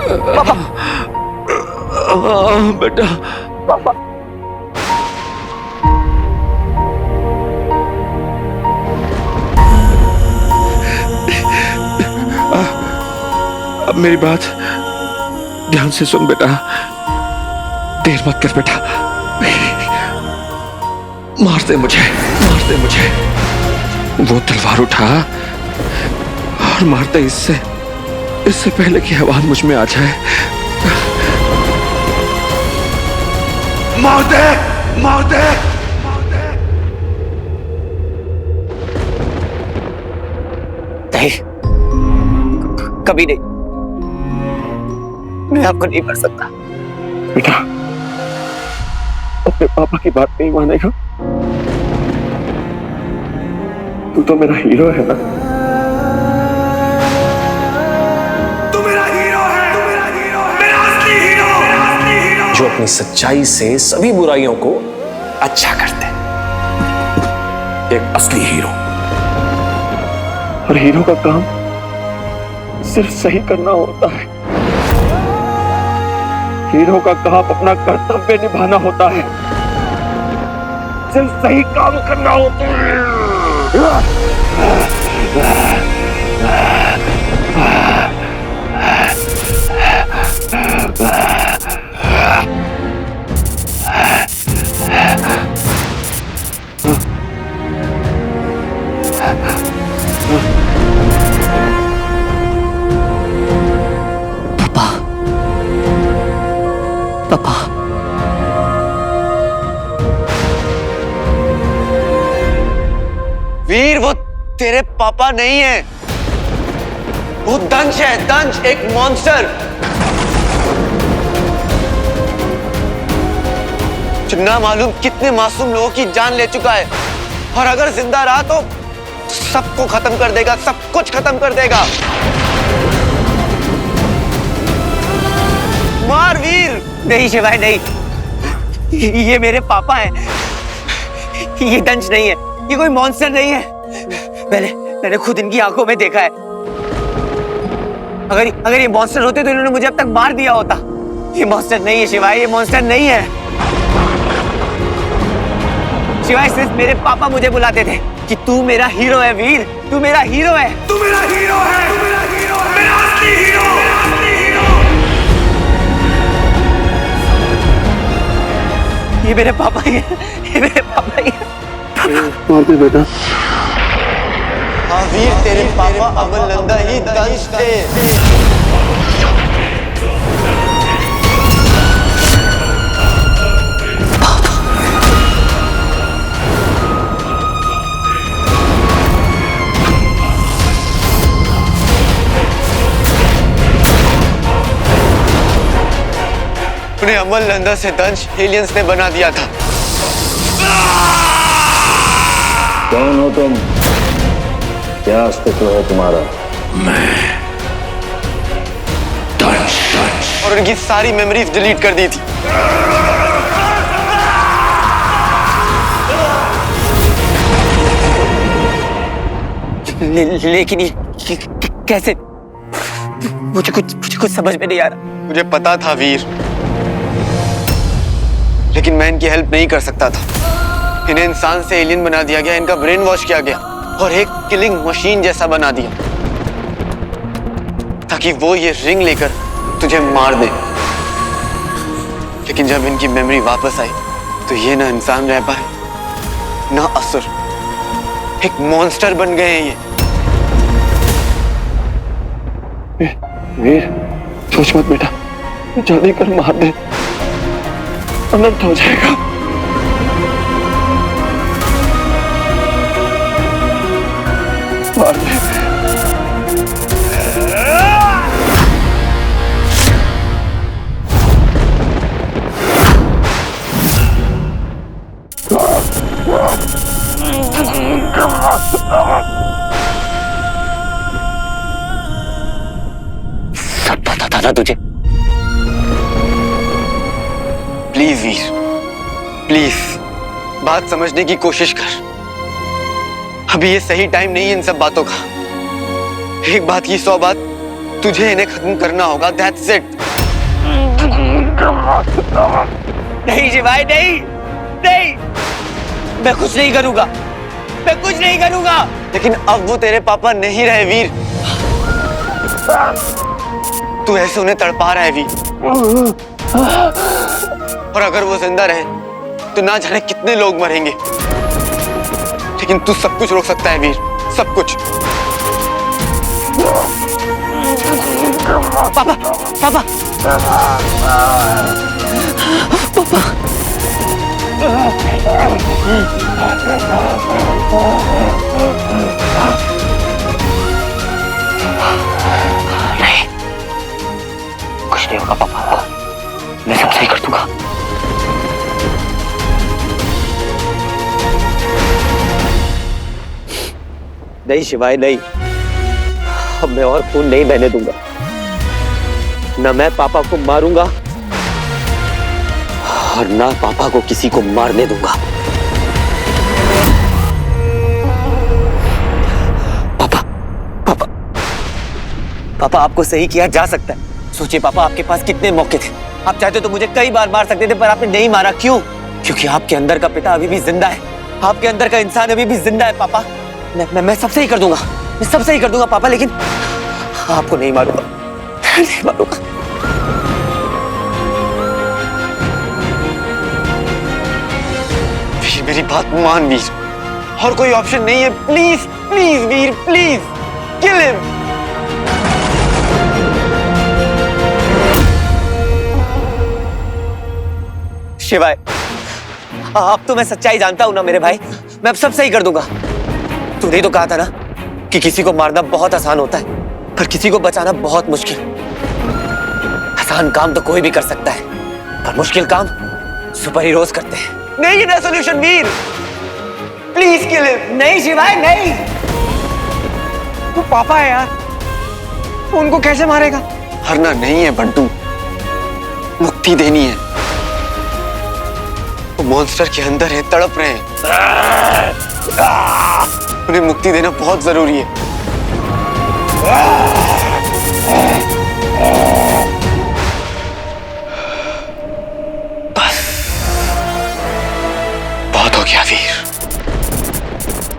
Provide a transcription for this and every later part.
पापा। बेटा पापा। अब मेरी बात ध्यान से सुन बेटा, देर मत कर बेटा। मार दे मुझे, मार दे मुझे। वो तलवार उठा और मार दे इससे पहले कि आवाज मुझ में आ जाए। मार दे, मार दे, मार दे। नहीं, कभी नहीं, मैं आपको नहीं मार सकता। बेटा अपने पापा की बात नहीं मानेगा? तू तो मेरा हीरो है ना। तू मेरा हीरो है, तू मेरा हीरो है, मेरा असली हीरो, मेरा असली हीरो, जो अपनी सच्चाई से सभी बुराइयों को अच्छा करते हैं। एक असली हीरो। और हीरो का काम सिर्फ सही करना होता है। हीरो का काम अपना कर्तव्य निभाना होता है, सिर्फ सही काम करना होता है। पापा, पापा, वीर वो तेरे पापा नहीं है, वो दंश है, दंश, एक मॉन्स्टर जो ना मालूम कितने मासूम लोगों की जान ले चुका है, और अगर जिंदा रहा तो सबको खत्म कर देगा, सब कुछ खत्म कर देगा। मार वीर। नहीं शिवाय नहीं, ये मेरे पापा हैं, ये दंश नहीं है, ये कोई मॉन्स्टर नहीं है। मैंने खुद इनकी आंखों में देखा है। अगर ये मॉन्स्टर होते तो इन्होंने मुझे अब तक मार दिया होता। ये मॉन्स्टर नहीं है शिवाय, ये मॉन्स्टर नहीं है। शिवाय सिर्फ मेरे पापा मुझे बुलाते थे कि तू मेरा हीरो है वीर, तू मेरा हीरो है। तू मेरा हीरो है, तू मेरा हीरो है, मेरा असली हीरो, मेरा असली हीरो। ये मेरे पापा ही है, ये मेरे पापा ही है। मार दे बेटा। हाँ वीर, तेरे पापा अमरनंदा ही दंश थे। उन्हें अमरनंदा से दंश एलियंस ने बना दिया था। कौन हो तुम? क्या अस्तित्व है तुम्हारा? और उनकी सारी मेमोरीज डिलीट कर दी थी। लेकिन ये कैसे? मुझे कुछ समझ में नहीं आ रहा। मुझे पता था वीर, लेकिन मैं इनकी हेल्प नहीं कर सकता था। इन्हें इंसान से एलियन बना दिया गया, इनका ब्रेन वॉश किया गया और एक किलिंग मशीन जैसा बना दिया ताकि वो ये रिंग लेकर तुझे मार दे। लेकिन जब इनकी मेमोरी वापस आई तो ये ना इंसान रह पाए ना असुर, एक मॉन्स्टर बन गए हैं ये। वीर सोच मत बेटा, जल्दी कर मार दे, अनंत हो जाएगा। मार दे। सब पता था ना तुझे? प्लीज वीर, प्लीज बात समझने की कोशिश कर। अभी ये सही टाइम नहीं है इन सब बातों का। एक बात की 100 बात तुझे इन्हें खत्म करना होगा, दैट्स इट। नहीं शिवाय, नहीं नहीं, मैं कुछ नहीं करूंगा, मैं कुछ नहीं करूंगा। लेकिन अब वो तेरे पापा नहीं रहे वीर। तू ऐसे उन्हें तड़पा रहा है वीर। और अगर वो जिंदा रहे तो ना जाने कितने लोग मरेंगे। लेकिन तू सब कुछ रोक सकता है वीर, सब कुछ। पापा पापा पापा, नहीं, कुछ नहीं होगा पापा, मैं सब सही कर दूंगा। नहीं शिवाय नहीं, अब मैं और खून नहीं बहने दूंगा। न मैं पापा को मारूंगा और ना पापा को किसी को मारने दूंगा। पापा पापा पापा, आपको सही किया जा सकता है। सोचिए पापा, आपके पास कितने मौके थे। आप चाहते तो मुझे कई बार मार सकते थे, पर आपने नहीं मारा। क्यों? क्योंकि आपके अंदर का पिता अभी भी जिंदा है, आपके अंदर का इंसान अभी भी जिंदा है। पापा मैं सब सही कर दूंगा, मैं सब सही कर दूंगा पापा, लेकिन आपको नहीं मारूंगा, नहीं मारूंगा। वीर मेरी बात मान वीर, और कोई ऑप्शन नहीं है। Please please Veer, please kill him. शिवाय, आप तो मैं सच्चाई जानता हूं ना मेरे भाई, मैं अब सब सही कर दूंगा। तूने तो कहा था ना कि किसी को मारना बहुत आसान होता है, पर किसी को बचाना बहुत मुश्किल। आसान काम तो कोई भी कर सकता है, पर मुश्किल काम सुपर हीरोज करते हैं। नहीं ना solution Veer, please kill him. नहीं शिवाय नहीं, वो पापा है यार, उनको कैसे मारेगा? हरना नहीं है बंटू, मुक्ति देनी है। वो मॉन्स्टर के अंदर है, तड़प रहे हैं। उन्हें मुक्ति देना बहुत जरूरी है। बस बहुत हो गया वीर,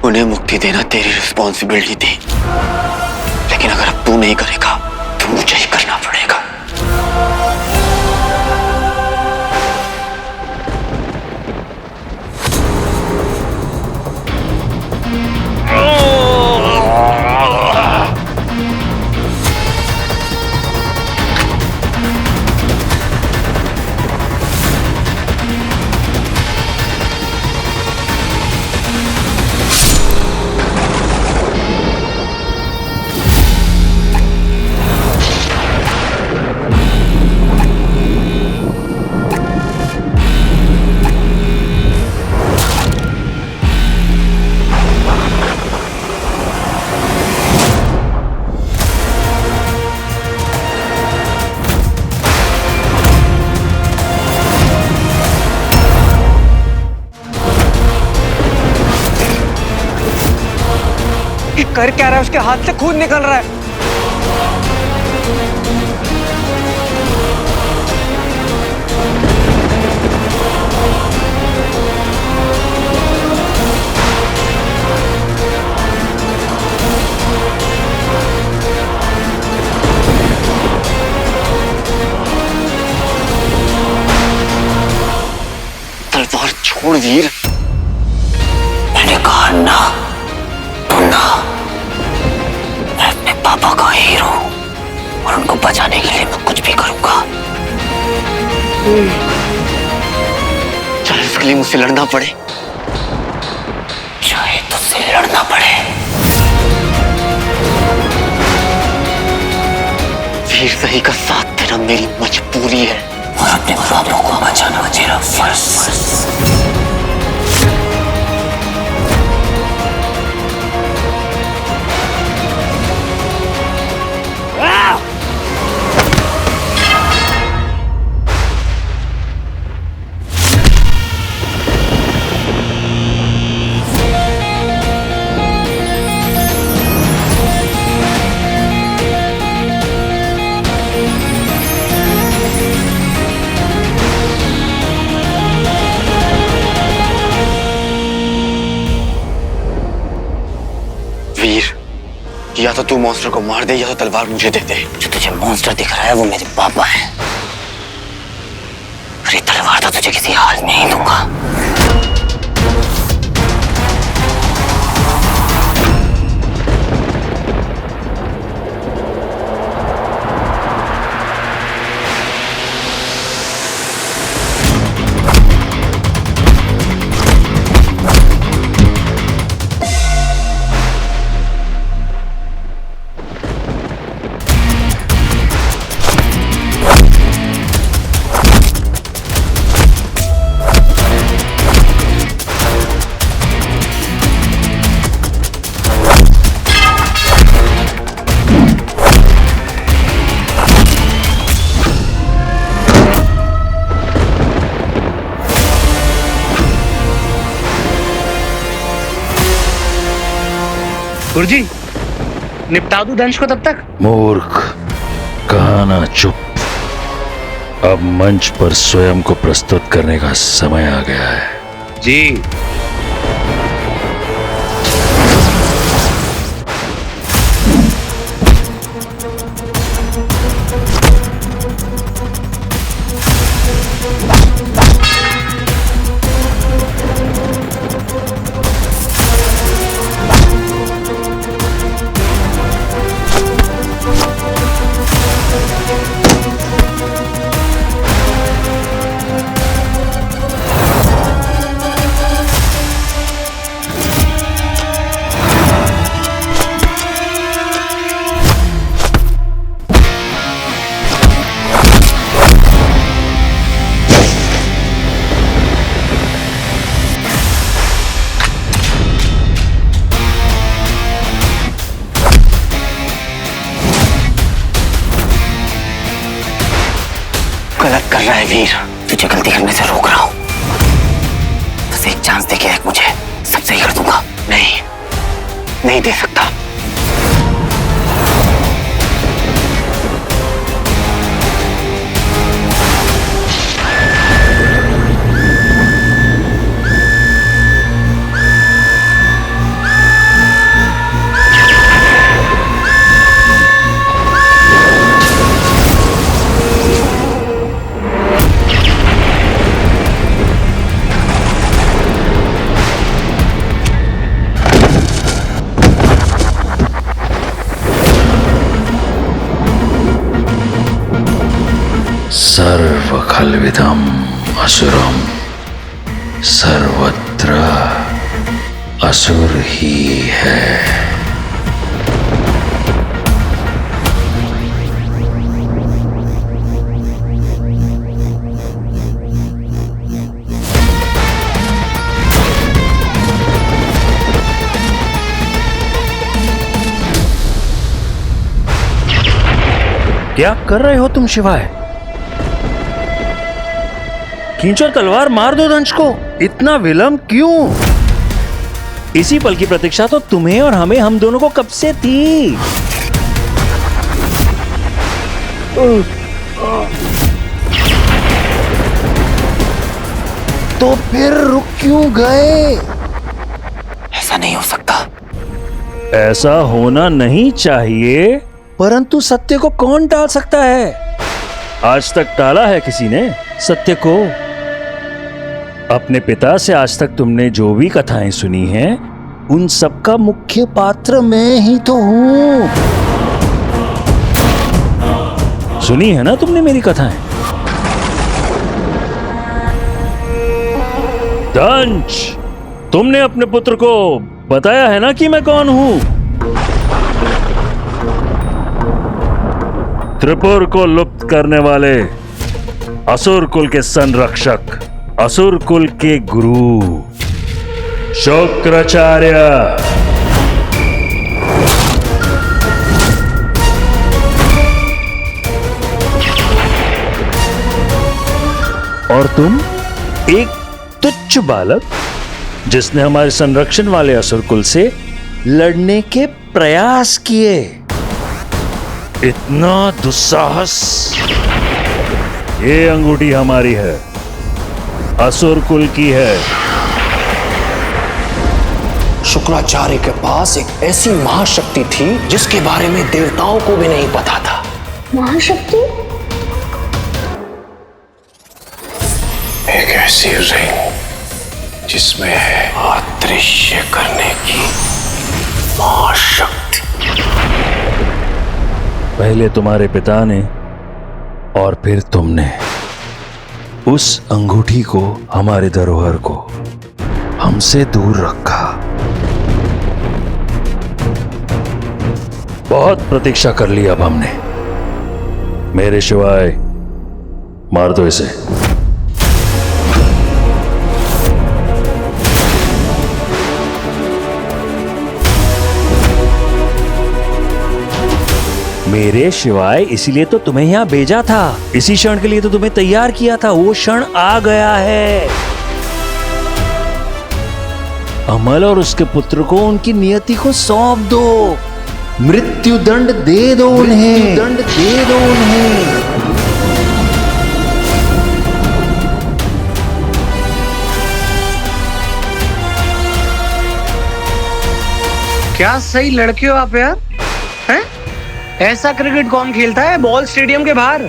उन्हें मुक्ति देना तेरी रिस्पॉन्सिबिलिटी थी, लेकिन अगर अब तू नहीं करेगा तो मुझे ही करना पड़ेगा। कर क्या रहा है? उसके हाथ से खून निकल रहा है। तलवार छोड़ वीर। मैंने कहा ना, तो ना। मैं अपने पापा का हीरो हूं और उनको बचाने के लिए मैं कुछ भी करूंगा। चाहे उसके लिए मुझसे लड़ना पड़े, चाहे तुझसे लड़ना पड़े। वीर सही का साथ देना मेरी मजबूरी है, और अपने पापों को बचाना मेरा फर्ज। कि या तो तू मॉन्स्टर को मार दे या तो तलवार मुझे दे दे। जो तुझे मॉन्स्टर दिख रहा है वो मेरे पापा है। अरे तलवार तो तुझे किसी हाल में ही दूंगा। गुरुजी, निपटा दूं दंश को तब तक? मूर्ख, कहना चुप। अब मंच पर स्वयं को प्रस्तुत करने का समय आ गया है। जी। गलत कर रहा है वीर, तुझे गलती करने से रोक रहा हूं। बस एक चांस दे के मुझे, सब सही कर दूंगा। नहीं, नहीं दे सकता। सर्व खल्विदम असुरम, सर्वत्र असुर ही है। क्या कर रहे हो तुम शिवाय? खींचो तलवार, मार दो दंश को। इतना विलंब क्यों? इसी पल की प्रतीक्षा तो तुम्हें और हमें, हम दोनों को कब से थी। तो फिर रुक क्यों गए? ऐसा नहीं हो सकता। ऐसा होना नहीं चाहिए, परंतु सत्य को कौन टाल सकता है? आज तक टाला है किसी ने सत्य को? अपने पिता से आज तक तुमने जो भी कथाएं सुनी हैं, उन सब का मुख्य पात्र मैं ही तो हूं। सुनी है ना तुमने मेरी कथाएं? दंश, तुमने अपने पुत्र को बताया है ना कि मैं कौन हूं? त्रिपुर को लुप्त करने वाले असुर कुल के संरक्षक, असुर कुल के गुरु शुक्राचार्य। और तुम एक तुच्छ बालक जिसने हमारे संरक्षण वाले असुर कुल से लड़ने के प्रयास किए। इतना दुस्साहस! ये अंगूठी हमारी है, असुर कुल की है। शुक्राचार्य के पास एक ऐसी महाशक्ति थी जिसके बारे में देवताओं को भी नहीं पता था। महाशक्ति? एक ऐसी रिंग जिसमें है अदृश्य करने की महाशक्ति। पहले तुम्हारे पिता ने और फिर तुमने उस अंगूठी को, हमारे धरोहर को हमसे दूर रखा। बहुत प्रतीक्षा कर ली अब हमने। मेरे सिवाय मार दो इसे। मेरे सिवाय, इसीलिए तो तुम्हें यहां भेजा था। इसी क्षण के लिए तो तुम्हें तैयार किया था। वो क्षण आ गया है। अमल और उसके पुत्र को उनकी नियति को सौंप दो। मृत्यु दंड दे दो उन्हें। दंड दे दो उन्हें। क्या सही लड़के हो आप यार, हैं? ऐसा क्रिकेट कौन खेलता है बॉल स्टेडियम के बाहर?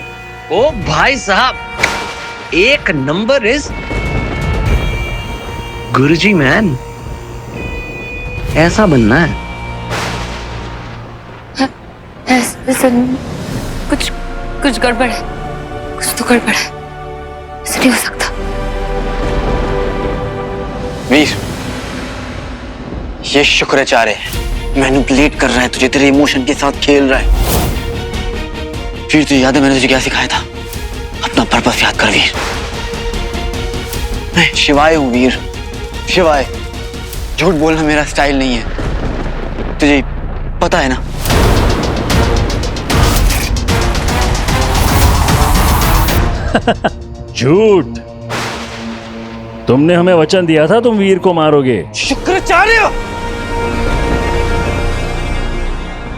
ओ भाई साहब, एक नंबर इज गुरुजी मैन। ऐसा बनना है। ऐसा कुछ गड़बड़ है। कुछ तो गड़बड़ है। ऐसा नहीं हो सकता। वीर, ये शुक्राचार्य है। मैनिपुलेट कर रहा है तुझे, तेरे इमोशन के साथ खेल रहा है। फिर तुझे याद है मैंने तुझे क्या सिखाया था? अपना पर्पस याद कर वीर। मैं शिवाय हूं वीर, शिवाय। झूठ बोलना मेरा स्टाइल नहीं है, तुझे पता है ना? झूठ। तुमने हमें वचन दिया था तुम वीर को मारोगे। शुक्राचार्य!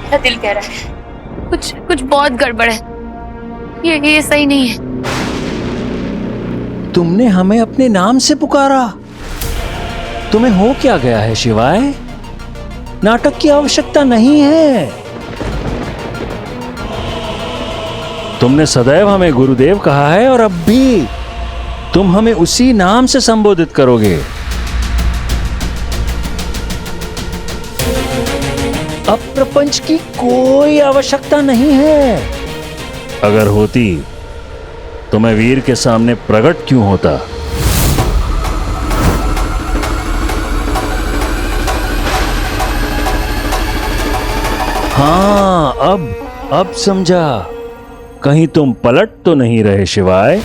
मेरा दिल कह रहा है कुछ बहुत गड़बड़ है। ये सही नहीं है। तुमने हमें अपने नाम से पुकारा। तुम्हें हो क्या गया है शिवाय? नाटक की आवश्यकता नहीं है। तुमने सदैव हमें गुरुदेव कहा है और अब भी तुम हमें उसी नाम से संबोधित करोगे। अब प्रपंच की कोई आवश्यकता नहीं है। अगर होती तो मैं वीर के सामने प्रकट क्यों होता? हाँ, अब समझा। कहीं तुम पलट तो नहीं रहे शिवाय?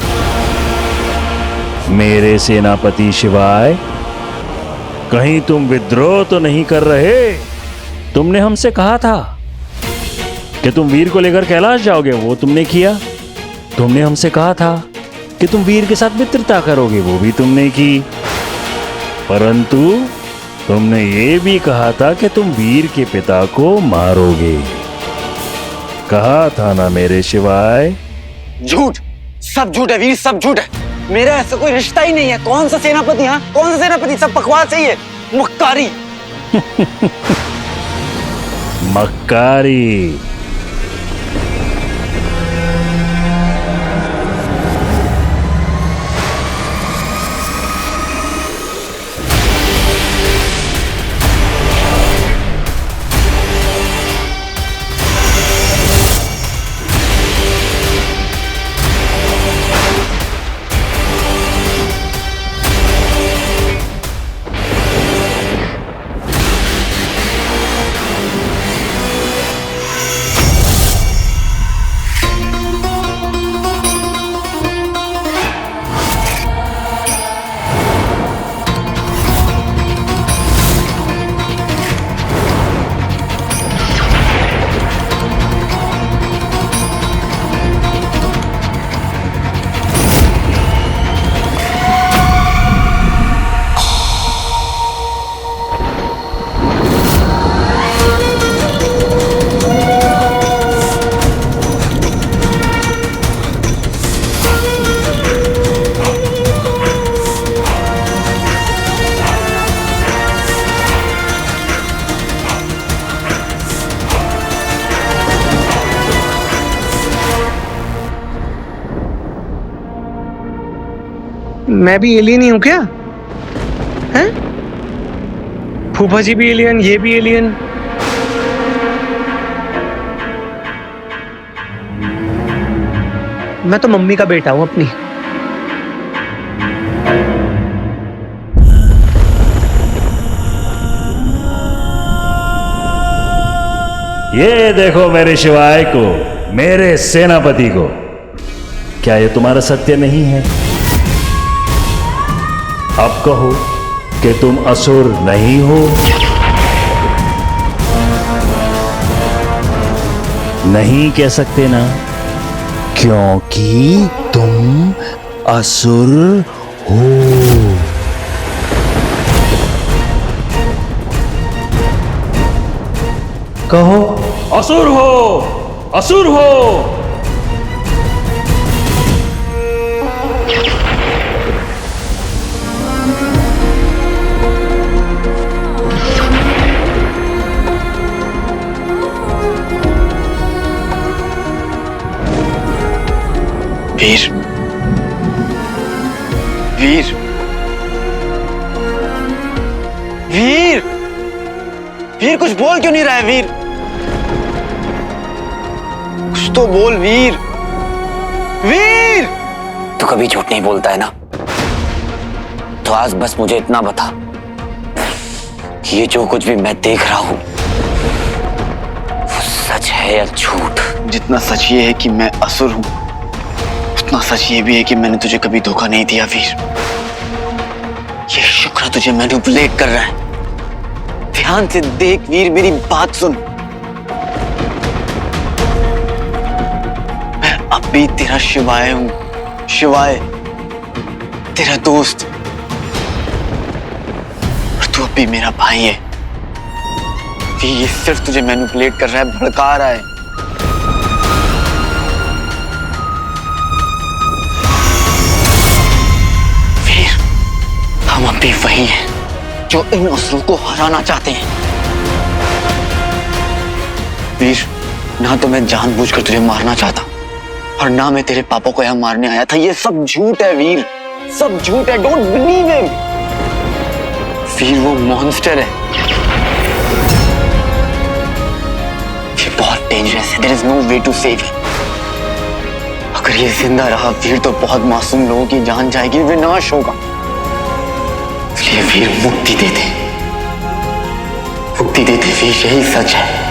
मेरे सेनापति शिवाय, कहीं तुम विद्रोह तो नहीं कर रहे? तुमने हमसे कहा था कि तुम वीर को लेकर कैलाश जाओगे, वो तुमने किया। तुमने हमसे कहा था कि तुम वीर के साथ मित्रता करोगे, वो भी तुमने की। परंतु तुमने ये भी कहा था कि तुम वीर के पिता को मारोगे। कहा था ना मेरे शिवाय? झूठ, सब झूठ है वीर, सब झूठ है। मेरा ऐसा कोई रिश्ता ही नहीं है। कौन सा सेनापति? हाँ, कौन सा सेनापति? सब बकवास ही है, मक्कारी। मक्कारी। मैं भी एलियन ही हूं क्या? हैं? फूफा जी भी एलियन, ये भी एलियन। मैं तो मम्मी का बेटा हूं अपनी। ये देखो मेरे शिवाय को, मेरे सेनापति को। क्या ये तुम्हारा सत्य नहीं है? अब कहो कि तुम असुर नहीं हो। नहीं कह सकते ना, क्योंकि तुम असुर हो। कहो, असुर हो, असुर हो। वीर, वीर, वीर, वीर कुछ बोल क्यों नहीं रहा है वीर? कुछ तो बोल वीर। वीर! तू कभी झूठ नहीं बोलता है ना, तो आज बस मुझे इतना बता कि ये जो कुछ भी मैं देख रहा हूं वो सच है या झूठ? जितना सच ये है कि मैं असुर हूं, उतना सच ये भी है कि मैंने तुझे कभी धोखा नहीं दिया वीर। ये शुक्र तुझे मैनिपुलेट कर रहा है। ध्यान से देख वीर, मेरी बात सुन। मैं अब भी तेरा शिवाय हूं, शिवाय, तेरा दोस्त। और तू अब भी मेरा भाई है। ये सिर्फ तुझे मैनिपुलेट कर रहा है, भड़का रहा है। हम अब भी वही हैं जो इन असुरों को हराना चाहते हैं। वीर, ना तो मैं जानबूझकर तुझे मारना चाहता और ना मैं तेरे पापा को यहां मारने आया था। ये सब झूठ है वीर, सब झूठ है। Don't believe him. वीर वो मॉन्स्टर है, ये बहुत डेंजरस है। There is no way to save him. अगर ये जिंदा रहा वीर तो बहुत मासूम लोगों की जान जाएगी, विनाश होगा। इसलिए वीर मुक्ति देते वीर, यही सच है।